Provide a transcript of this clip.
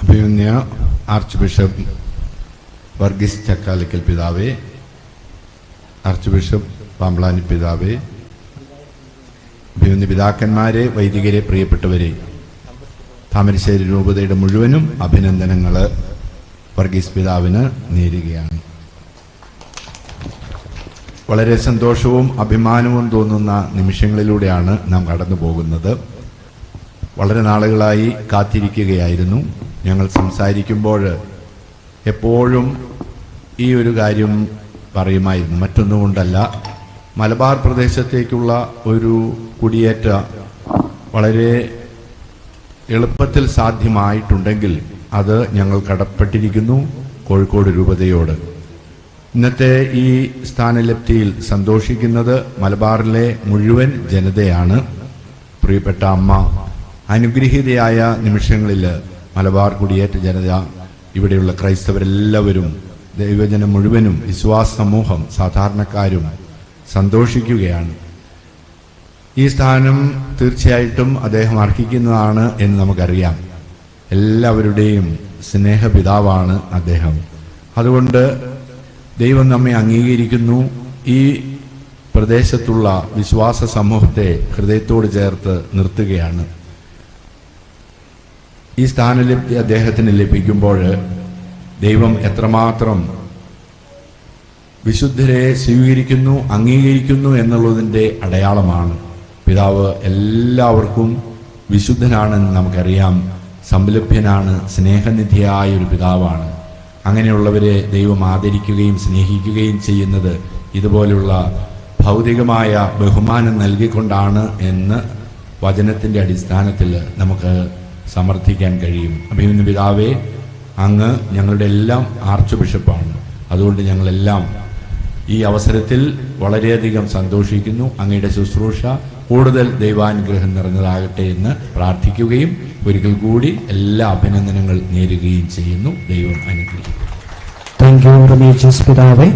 അഭിമന്യ arch bishop Varghese Chakkalakkal പിതാവേ, arch bishop Pamplany പിതാവേ, അഭിമന്യ പിതാക്കന്മാരെ, വൈദികരെ, പ്രിയപ്പെട്ടവരെ, താമരശ്ശേരി രൂപതയുടെ മുഴുവനും അഭിനന്ദനങ്ങൾ വർഗീസ് പിതാവിന് നേരുകയാണ്. വളരെ സന്തോഷവും അഭിമാനവും തോന്നുന്ന നിമിഷങ്ങളിലൂടെയാണ് നാം കടന്നു പോകുന്നത്. വളരെ നാളുകളായി കാത്തിരിക്കുകയായിരുന്നു. ഞങ്ങൾ സംസാരിക്കുമ്പോൾ എപ്പോഴും ഈ ഒരു കാര്യം പറയുമായിരുന്നു. മറ്റൊന്നുകൊണ്ടല്ല, മലബാർ പ്രദേശത്തേക്കുള്ള ഒരു കുടിയേറ്റ വളരെ എളുപ്പത്തിൽ സാധ്യമായിട്ടുണ്ടെങ്കിൽ അത് ഞങ്ങൾ കടപ്പെട്ടിരിക്കുന്നു കോഴിക്കോട് രൂപതയോട്. ഇന്നത്തെ ഈ സ്ഥാനലബ്ധിയിൽ സന്തോഷിക്കുന്നത് മലബാറിലെ മുഴുവൻ ജനതയാണ്. പ്രിയപ്പെട്ട അമ്മ, അനുഗ്രഹീതയായ നിമിഷങ്ങളിൽ മലബാർ കുടിയേറ്റ ജനത, ഇവിടെയുള്ള ക്രൈസ്തവരെല്ലാവരും, ദൈവജനം മുഴുവനും, വിശ്വാസ സമൂഹം, സാധാരണക്കാരും സന്തോഷിക്കുകയാണ്. ഈ സ്ഥാനം തീർച്ചയായിട്ടും അദ്ദേഹം അർഹിക്കുന്നതാണ് എന്ന് നമുക്കറിയാം. എല്ലാവരുടെയും സ്നേഹപിതാവാണ് അദ്ദേഹം. അതുകൊണ്ട് ദൈവം നമ്മെ അംഗീകരിക്കുന്നു. ഈ പ്രദേശത്തുള്ള വിശ്വാസ സമൂഹത്തെ ഹൃദയത്തോട് ചേർത്ത് നിർത്തുകയാണ്. ഈ സ്ഥാനലബ്ധി അദ്ദേഹത്തിന് ലഭിക്കുമ്പോൾ ദൈവം എത്രമാത്രം വിശുദ്ധരെ സ്വീകരിക്കുന്നു, അംഗീകരിക്കുന്നു എന്നുള്ളതിൻ്റെ അടയാളമാണ്. പിതാവ് എല്ലാവർക്കും വിശുദ്ധനാണെന്ന് നമുക്കറിയാം. സംലഭ്യനാണ്, സ്നേഹനിധിയായ ഒരു പിതാവാണ്. അങ്ങനെയുള്ളവരെ ദൈവം ആദരിക്കുകയും സ്നേഹിക്കുകയും ചെയ്യുന്നത് ഇതുപോലുള്ള ഭൗതികമായ ബഹുമാനം നൽകിക്കൊണ്ടാണ് എന്ന് വചനത്തിൻ്റെ അടിസ്ഥാനത്തിൽ നമുക്ക് സമർത്ഥിക്കാൻ കഴിയും. അഭിമന്യ പിതാവേ, അങ്ങ് ഞങ്ങളുടെ എല്ലാം ആർച്ച് ബിഷപ്പാണ്. അതുകൊണ്ട് ഞങ്ങളെല്ലാം ഈ അവസരത്തിൽ വളരെയധികം സന്തോഷിക്കുന്നു. അങ്ങയുടെ ശുശ്രൂഷ കൂടുതൽ ദൈവാനുഗ്രഹം നിറഞ്ഞതാകട്ടെ എന്ന് പ്രാർത്ഥിക്കുകയും ഒരിക്കൽ കൂടി എല്ലാ അഭിനന്ദനങ്ങൾ നേരുകയും ചെയ്യുന്നു. ദൈവം അനുഗ്രഹിക്കും. താങ്ക് യു റമീജസ് പിതാവേ.